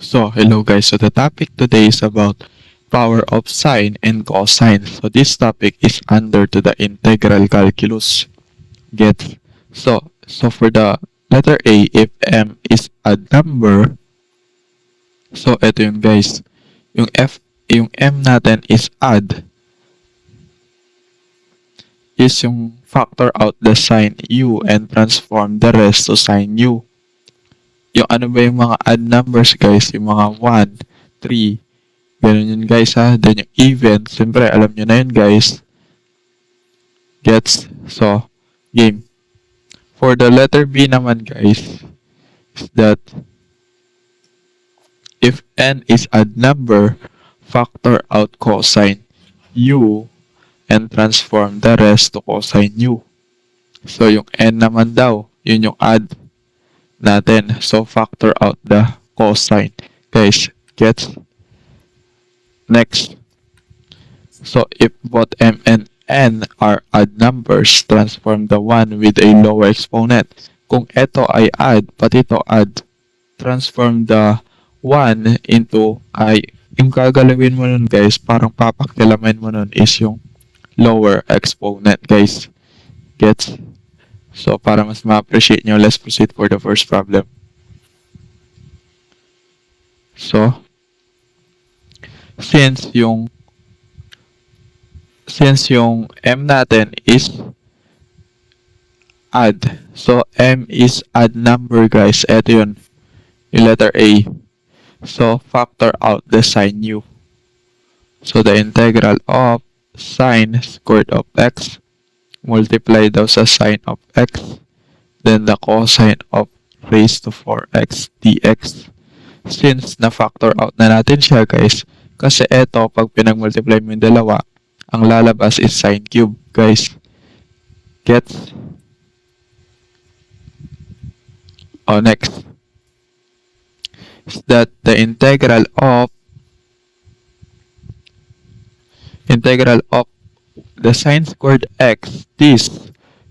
So, hello guys. So, the topic today is about power of sine and cosine. So, this topic is under to the integral calculus. Get? So for the letter A, if m is a number, so ito yung guys. Yung m natin is odd. Is yung factor out the sine u and transform the rest to sine u. Yung ano ba yung mga odd numbers guys? Yung mga 1, 3, ganun yun guys ha. Then yung even, siyempre alam nyo na yun guys. Gets? So, game. For the letter B naman guys, is that if n is odd number, factor out cosine u and transform the rest to cosine u. So, yung n naman daw, yun yung odd natin. So, factor out the cosine. Guys, gets? Next. So, if both m and n are odd numbers, transform the one with a lower exponent. Kung ito ay odd, pati ito odd, transform the 1 into I. Yung gagalawin mo nun guys, parang papakilaman mo nun is yung lower exponent guys. Gets? So, para mas ma-appreciate nyo, let's proceed for the first problem. So, since yung m natin is odd, so m is odd number guys. Ito yun, yung letter A. So, factor out the sine u. So, the integral of sine squared of x multiply daw sa sine of x, then the cosine of raised to 4x dx. Since na-factor out na natin siya guys, kasi eto, pag pinag-multiply mo yung dalawa, ang lalabas is sine cube guys. Gets? Next. Is that the integral of the sine squared x, this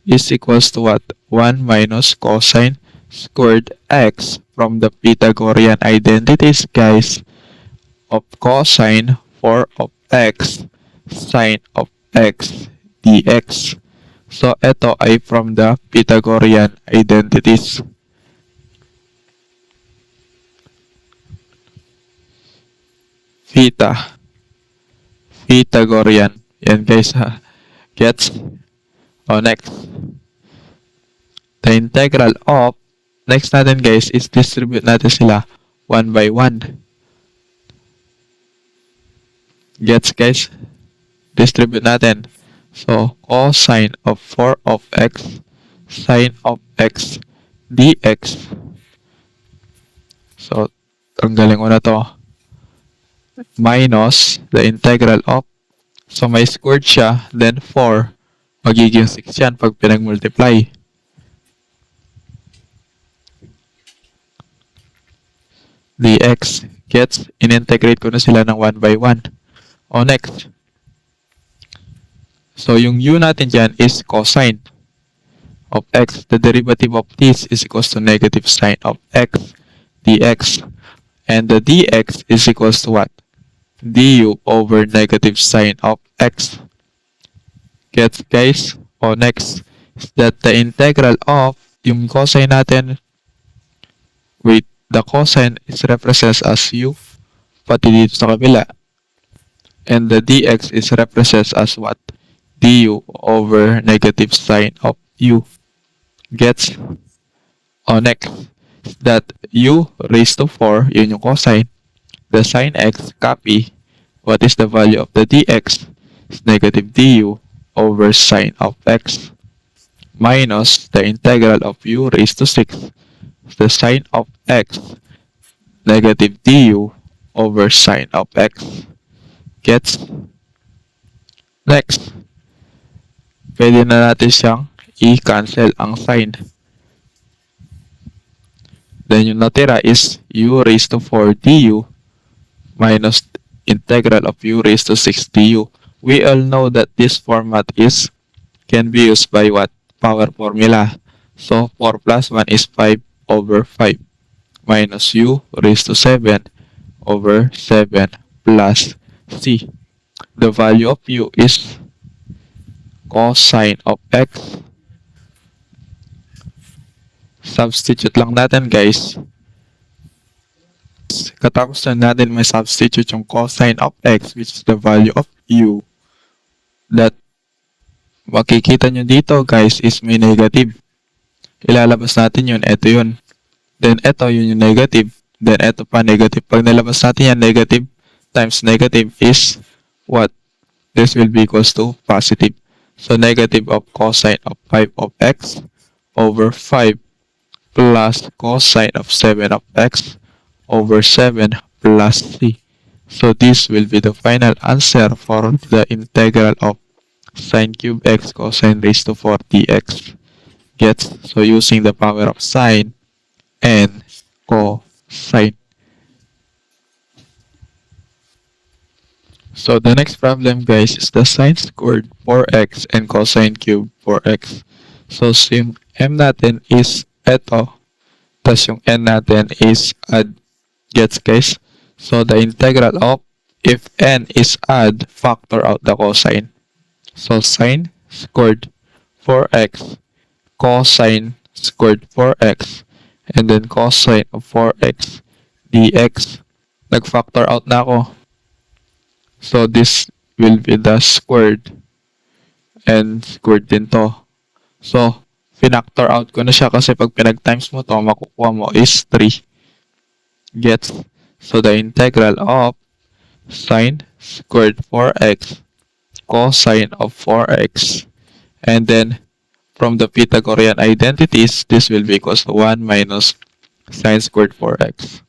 is equals to what? 1 minus cosine squared x from the Pythagorean identities guys of cosine 4 of x sine of x dx. So, ito ay from the Pythagorean identities. Pythagorean. Yan guys ha. Gets? Next. The integral of, next natin guys is distribute natin sila 1 by 1. Gets guys? Distribute natin. So, cosine of 4 of x sine of x dx. So, tanggalin ko na to. Minus the integral of, so may squared siya, then 4, magiging 6 yan pag pinag-multiply. Dx. Gets? In-integrate ko na sila ng 1 by 1. Next. So, yung u natin dyan is cosine of x. The derivative of this is equals to negative sine of x dx. And the dx is equals to what? Du over negative sine of x. Gets guys? Next is that the integral of yung cosine natin, wait, the cosine is represented as u, pati dito sa kabila. And the dx is represented as what? Du over negative sine of u. Gets? Next is that u raised to 4, yun yung cosine. The sine x, copy. What is the value of the dx? It's negative du over sine of x minus the integral of u raised to 6. The sine of x, negative du over sine of x. Gets? Next. Pwede na natin siyang i-cancel ang sine. Then yung natira is u raised to 4 du minus integral of u raised to 6 du. We all know that this format can be used by what? Power formula. So, 4 plus 1 is 5 over 5 minus u raised to 7 over 7 plus c. The value of u is cosine of x. Substitute lang natin guys. Katapos na natin may substitute yung cosine of x, which is the value of u. That makikita nyo dito guys is may negative. Ilalabas natin yun. Ito yun. Then ito yun yung negative. Then ito pa negative. Pag nalabas natin yan, negative times negative is what? This will be equals to positive. So negative of cosine of 5 of x over 5 plus cosine of 7 of x over 7 plus c. So this will be the final answer for the integral of sine cube x cosine raised to 4 dx. Gets? So using the power of sine and cosine. So the next problem guys is the sine squared 4x and cosine cube 4x. So yung m natin is eto. Tapos yung n natin is add. Gets guys? So the integral of, if n is add, factor out the cosine. So sine squared 4x, cosine squared 4x, and then cosine of 4x dx. Nag-factor out na ako. So this will be the squared and squared din to. So pinactor out ko na siya kasi pag pinag-times mo to, makukuha mo is 3. Gets? So the integral of sine squared 4x cosine of 4x, and then from the Pythagorean identities, this will be equals to 1 minus sine squared 4x.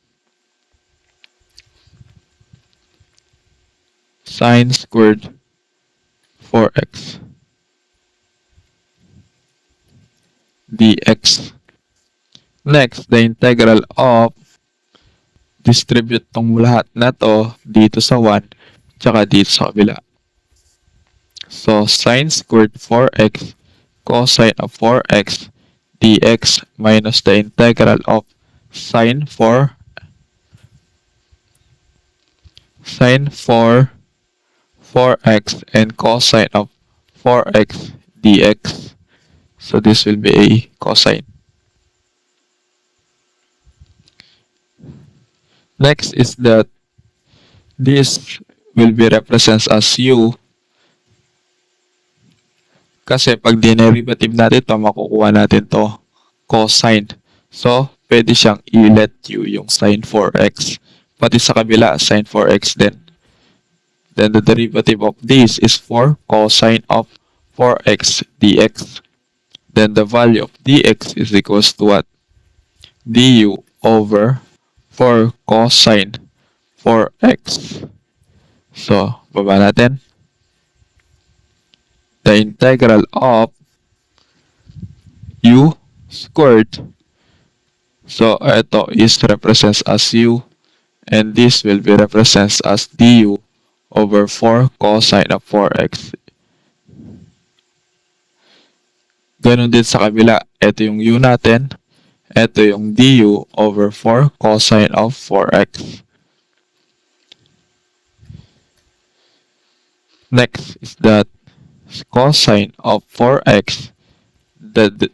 Sine squared 4x dx. Next, the integral of, distribute tong lahat na to dito sa 1 tsaka dito sa kabila. So sine squared 4x cosine of 4x dx minus the integral of sine 4 4x and cosine of 4x dx. So this will be a cosine. Next is that this will be represented as u. Kasi pag dinerivative natin to, makukuha natin to cosine. So, pwede siyang i-let u yung sine 4x. Pati sa kabila, sine 4x din. Then the derivative of this is 4 cosine of 4x dx. Then the value of dx is equals to what? Du over 4 cosine 4x. So, baba natin. The integral of u squared. So, ito is represents as u, and this will be represents as du over 4 cosine of 4x. Ganun din sa kabila. Ito yung u natin. Ito yung du over 4 cosine of 4x. Next is that cosine of 4x, the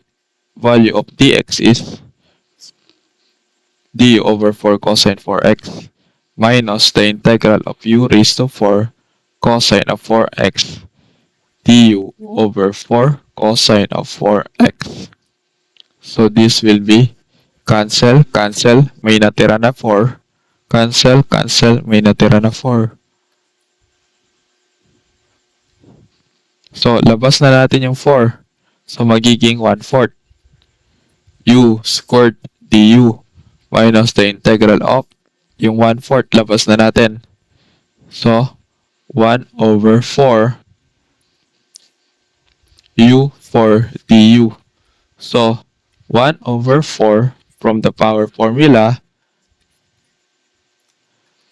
value of dx is du over 4 cosine 4x minus the integral of u raised to 4 cosine of 4x du over 4 cosine of 4x. So this will be cancel, cancel, may natira na 4. Cancel, cancel, may natira na 4. So, labas na natin yung 4. So, magiging 1/4. U squared du minus the integral of, yung 1/4, labas na natin. So, 1 over 4 u for du. So, 1 over 4 from the power formula,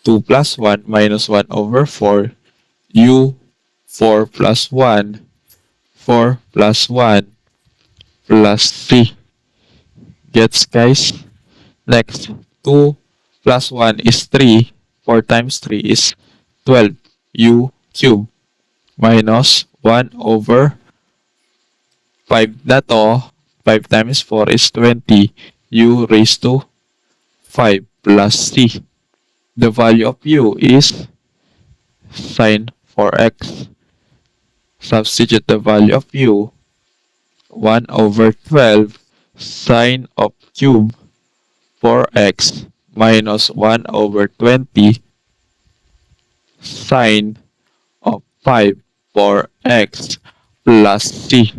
2 plus 1 minus 1 over 4, u 4 plus 1, 4 plus 1 plus 3. Gets guys? Next, 2 plus 1 is 3. 4 times 3 is 12 u cube minus 1 over 5 na to. 5 times 4 is 20 u raised to 5 plus c. The value of u is sine 4x. Substitute the value of u, 1 over 12 sine of cube 4x minus 1 over 20 sine of 5 4x plus c.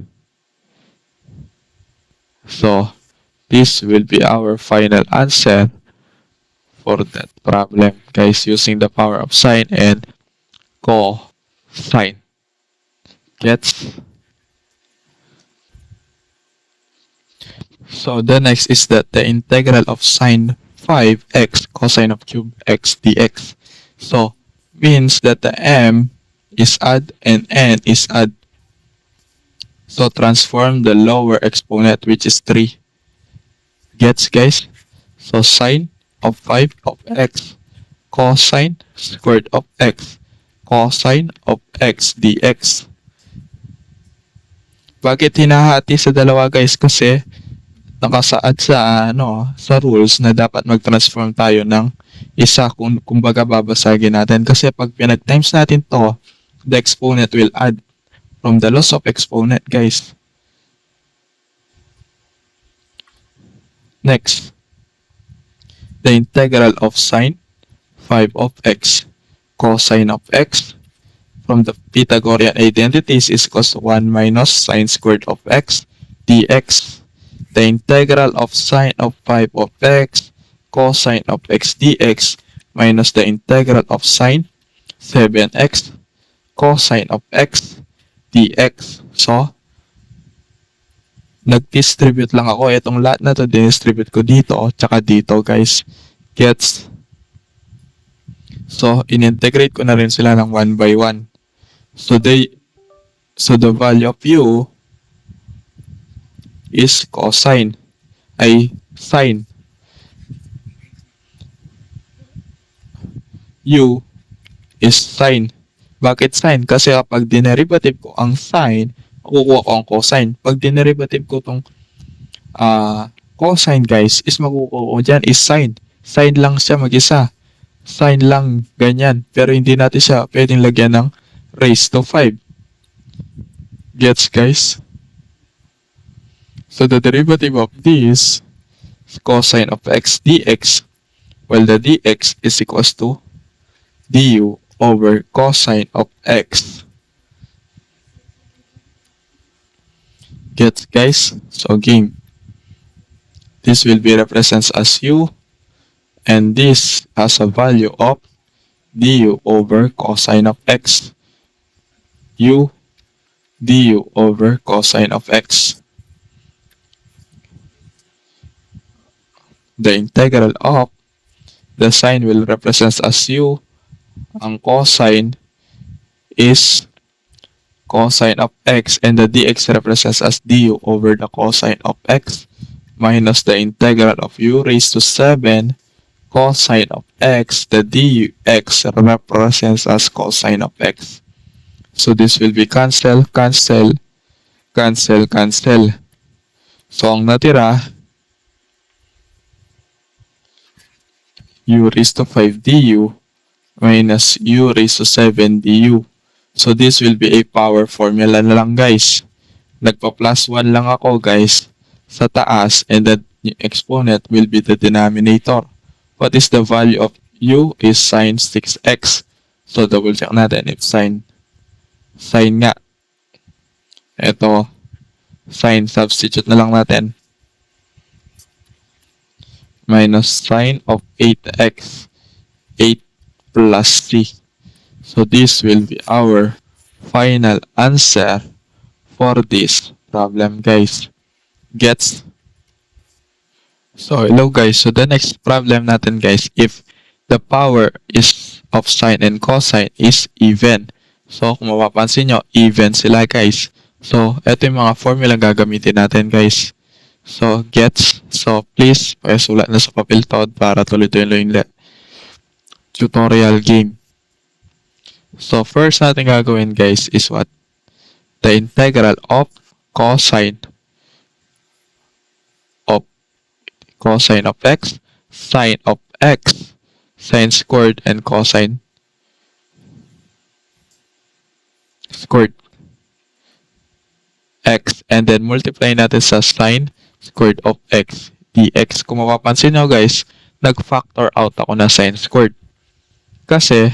So, this will be our final answer for that problem, guys, using the power of sine and cosine. Gets? So the next is that the integral of sine 5x cosine of cube x dx. So means that the m is odd and n is odd. So transform the lower exponent, which is 3. Gets, guys? So sine of 5 of x cosine squared of x cosine of x dx. Bakit hinahati sa dalawa, guys? Kasi nakasaad sa sa rules na dapat mag-transform tayo ng isa, kumbaga babasagin natin. Kasi pag pinag-times natin to, the exponent will add from the loss of exponent, guys. Next, the integral of sine 5 of x cosine of x from the Pythagorean identities is equals to 1 minus sine squared of x dx. The integral of sine of 5 of x cosine of x dx minus the integral of sine 7x cosine of x dx. So, nag-distribute lang ako. Itong lahat na to, distribute ko dito, tsaka dito, guys. Gets? So, in-integrate ko na rin sila ng 1 by 1. So the value of u is cosine, ay sine. U is sine. Bakit sine? Kasi kapag dinerivative ko ang sine, makukuha ko ang cosine. Pag dinerivative ko tong cosine, guys, is makukuha ko dyan is sine. Sine lang siya mag-isa. Sine lang, ganyan. Pero hindi natin siya pwedeng lagyan ng raised to 5. Gets, guys? So the derivative of this is cosine of x dx, while the dx is equals to du over cosine of x. Gets, guys? So game. This will be represented as u, and this has a value of du over cosine of x. U du over cosine of x. The integral of the sine will represent as u. Ang cosine is cosine of x, and the dx represents as du over the cosine of x minus the integral of u raised to 7 cosine of x. The dx represents as cosine of x. So this will be cancel, cancel, cancel, cancel. So ang natira, u raised to 5 du minus u raised to 7 du. So this will be a power formula na lang, guys. Nagpa-plus 1 lang ako, guys, sa taas, and the exponent will be the denominator. What is the value of u is sine 6x. So double check natin if sine nga. Ito, sine, substitute na lang natin. Minus sine of 8x. 8 plus c. So this will be our final answer for this problem, guys. Gets? So hello, guys. So the next problem natin, guys, if the power is of sine and cosine is even. So kung mapapansin nyo, even sila, guys. So ito yung mga formula gagamitin natin, guys. So gets? So please, pakisulat na sa papel to para tuloy-tuloy tutorial game. So, first natin gagawin guys is what? The integral of cosine of x, sine of x, sine squared, and cosine squared x, and then multiply natin sa sine squared of x dx. Kung mapapansin nyo guys, nag-factor out ako na sine squared. Kasi,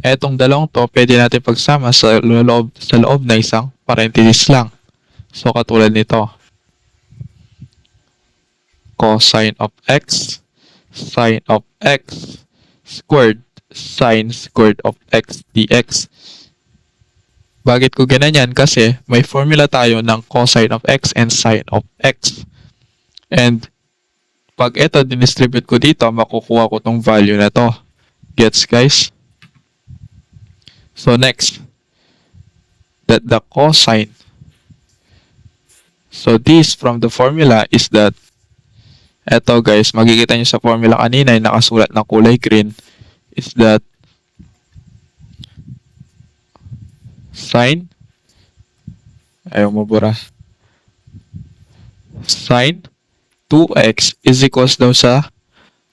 etong dalawang to, pwede natin pagsama sa loob na isang parenthesis lang. So, katulad nito. Cosine of x, sine of x, squared, sine squared of x dx. Bakit ko ganyan? Kasi may formula tayo ng cosine of x and sine of x. And pag ito dinistribute ko dito, makukuha ko tong value na to. Gets guys? So next, that the cosine. So this from the formula is that, eto guys, makikita nyo sa formula kanina yung nakasulat na kulay green, is that sine, ayaw mabura, sine 2x is equals daw sa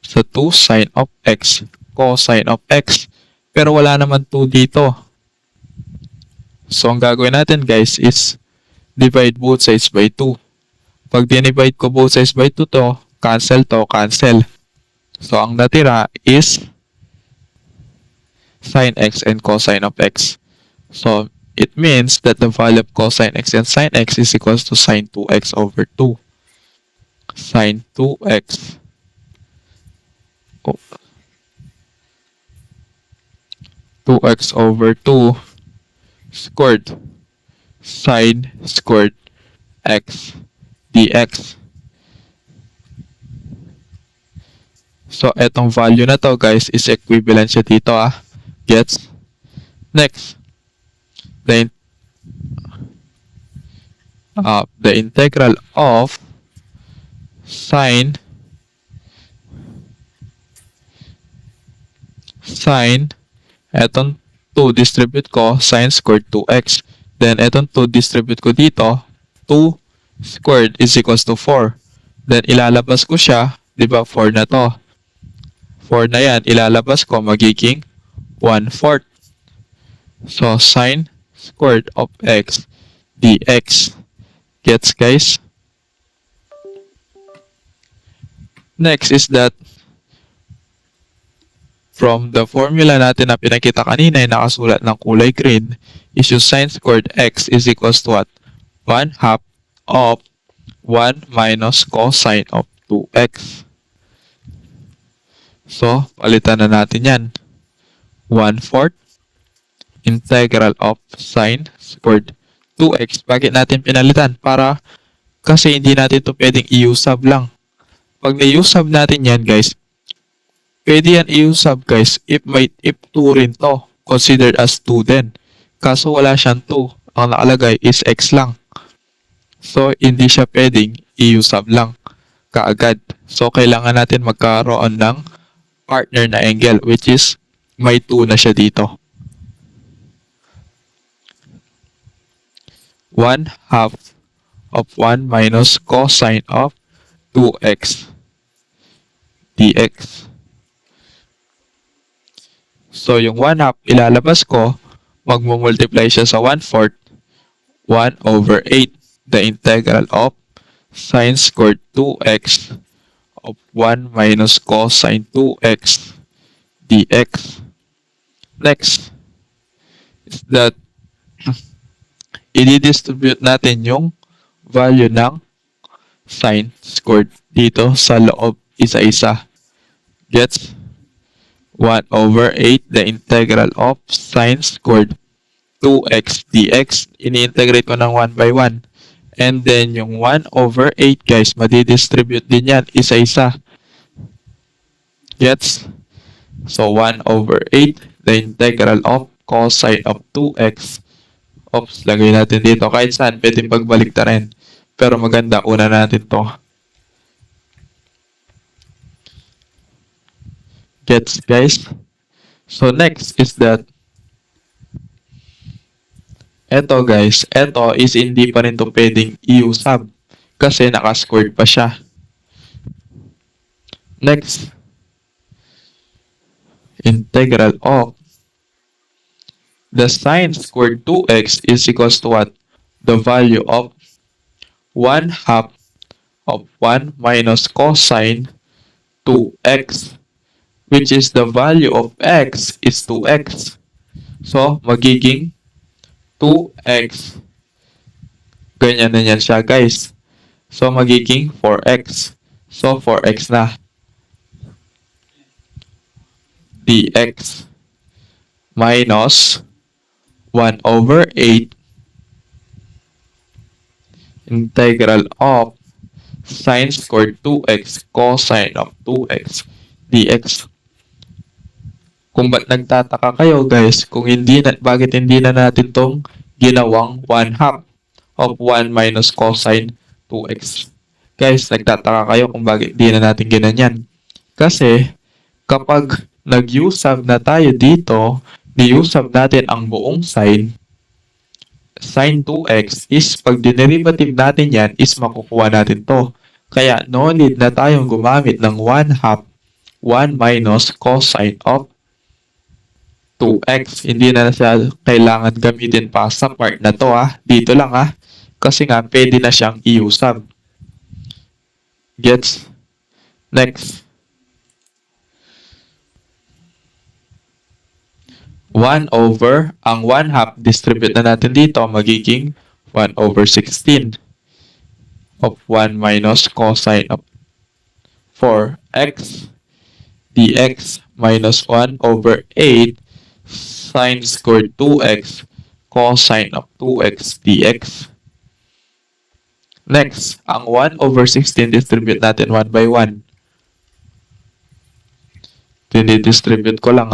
2 sine of x, cosine of x. Pero wala naman 2 dito. So, ang gagawin natin guys is divide both sides by 2. Pag dinivide ko both sides by 2 to, cancel to, cancel. So, ang natira is sine x and cosine of x. So, it means that the value of cosine x and sine x is equals to sine 2x over 2. Sine 2x. 2x over 2 squared sine squared x dx. So, etong value na to guys is equivalent siya dito Gets? Next, the integral of sine etong 2 distribute ko, sine squared 2x. Then, etong 2 distribute ko dito, 2 squared is equals to 4. Then, ilalabas ko siya, di ba 4 na to. 4 na yan, ilalabas ko, magiging 1/4. So, sine squared of x dx. Gets guys? Next is that from the formula natin na pinakita kanina yung nakasulat ng kulay green is yung sine squared x is equals to what? 1/2 of 1 minus cosine of 2x. So, palitan na natin yan. 1/4 integral of sine squared 2x. Bakit natin pinalitan? Kasi hindi natin ito pwedeng i-usab lang. Pag na-usab natin yan guys, pwede yan i-usab guys if 2 rin to. Considered as 2 din. Kaso wala siyang 2. Ang nakalagay is x lang. So, hindi siya pwedeng i-usab lang kaagad. So, kailangan natin magkaroon ng partner na angle which is may 2 na siya dito. 1/2 of 1 minus cosine of 2x dx. So, yung 1/2 ilalabas ko, magmumultiply siya sa 1/4, 1 over 8, the integral of sine squared 2x of 1 minus cosine 2x dx. Next is that i-distribute natin yung value ng sine squared dito sa loob isa-isa. Gets? 1 over 8 the integral of sine squared 2x dx. Ini-integrate ko ng 1 by 1. And then, yung 1 over 8, guys, madidistribute din yan isa-isa. Gets? So, 1 over 8 the integral of cosine of 2x. Oops, lagay natin dito. Kahit saan, pwede pagbalik na rin. Pero maganda, una natin to. Gets, guys? So, next is that eto guys, eto is hindi pa rin to pwedeng i-usab kasi naka-squared pa siya. Next, integral of the sine squared 2x is equals to what? The value of 1/2 of 1 minus cosine 2x, which is the value of x is 2x. So, magiging 2x. Ganyan na yan siya, guys. So, magiging 4x. So, 4x na. Dx minus 1 over 8 integral of sine squared 2x cosine of 2x dx. Kung ba't nagtataka kayo guys, kung bakit hindi na natin tong ginawang 1/2 of 1 minus cosine 2x. Guys, nagtataka kayo kung bakit hindi na natin ginanyan. Kasi, kapag nag-usab na tayo dito, ni-usab natin ang buong sine 2x is pag dinerivative natin yan is makukuha natin to. Kaya no need na tayong gumamit ng 1/2 1 minus cosine of 2x. Hindi na siya kailangan gamitin pa sa part na to Dito lang Kasi nga pwede na siyang i-usab. Gets? Next. 1 over, ang 1/2 distribute na natin dito, magiging 1 over 16 of 1 minus cosine of 4x dx minus 1 over 8 sine squared 2x cosine of 2x dx. Next, ang 1 over 16 distribute natin 1 by 1. Dinidistribute ko lang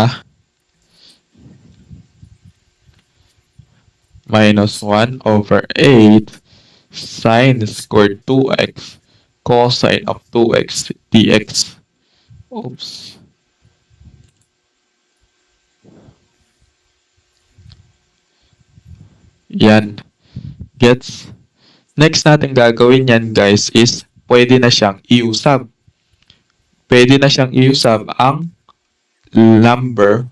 minus 1 over 8 sine squared 2x cosine of 2x dx. Oops. Yan. Gets? Next natin gagawin yan guys is pwede na siyang i-usab. Pwede na siyang i-usab ang number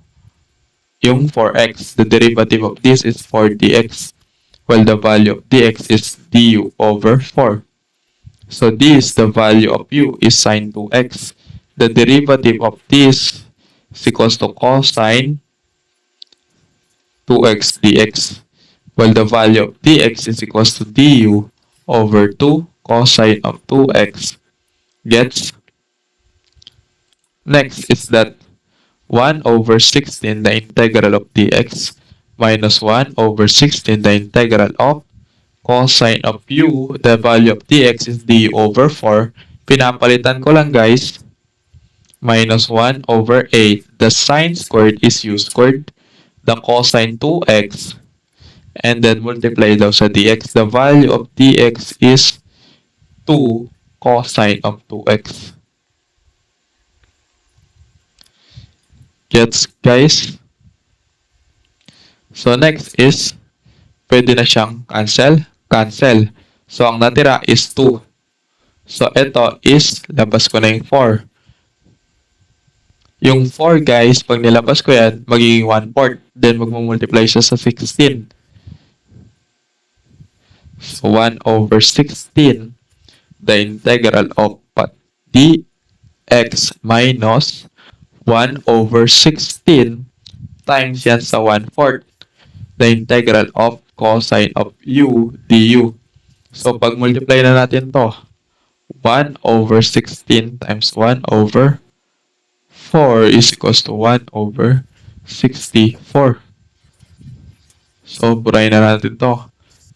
yung 4x. The derivative of this is 4 dx. While the value of dx is du over 4. So this, the value of u is sine 2x. The derivative of this is equals to cosine 2x dx. While the value of dx is equals to du over 2 cosine of 2x. Gets? Next is that 1 over 16 the integral of dx minus 1 over 16 the integral of cosine of u, the value of dx is du over 4. Pinapalitan ko lang guys. Minus 1 over 8. The sine squared is u squared. The cosine 2x. And then multiply daw sa dx. The value of dx is 2 cosine of 2x. Gets, guys? So, next is, pwede na siyang cancel. So, ang natira is 2. So, ito is, labas ko na yung 4. Yung 4, guys, pag nilabas ko yan, magiging 1/4. Then, magmumultiply siya sa 16. So, 1 over 16, the integral of dx minus 1 over 16 times yan sa 1/4. The integral of cosine of u du. So, pag multiply na natin to, 1 over 16 times 1 over 4 is equals to 1 over 64. So, burahin na natin to.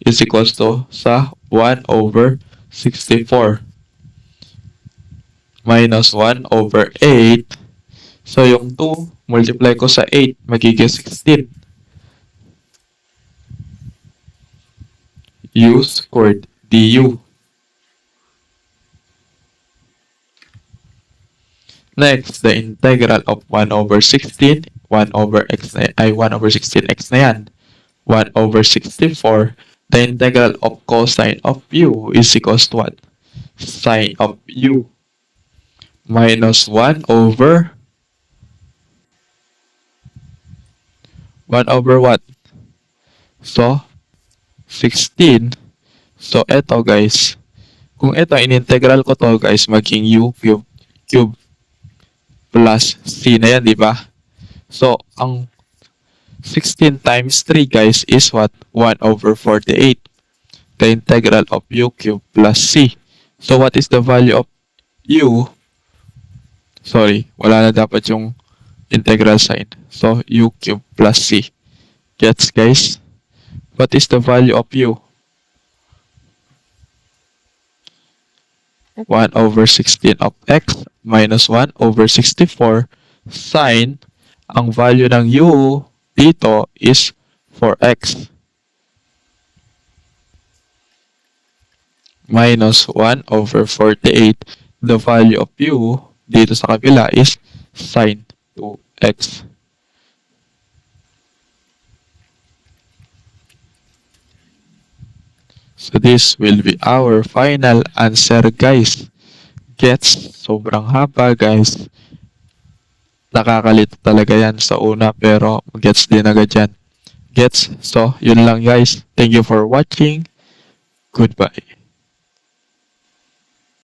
Is equals to sa 1 over 64 minus 1 over 8. So, yung 2, multiply ko sa 8, magiging 16. U squared du. Next, the integral of 1 over 16, 1 over x ay 1 over 16x na yan. 1 over 64, the integral of cosine of u is equals to what? Sine of u minus 1 over what? So, 16. So, eto guys. Kung ito, in-integral ko to guys, maging u cube plus c na yan, di ba? So, ang 16 times 3 guys is what? 1 over 48. The integral of u cube plus c. So, what is the value of u? Sorry, wala na dapat yung integral sign. So, u cube plus c. Gets guys? What is the value of u? 1 over 16 of x minus 1 over 64 sine, ang value ng u dito is 4x minus 1 over 48. The value of u dito sa kabila is sine 2x. So this will be our final answer guys. Gets? Sobrang haba guys. Nakakalito talaga yan sa una pero gets din agad yan. Gets? So yun lang guys. Thank you for watching. Goodbye.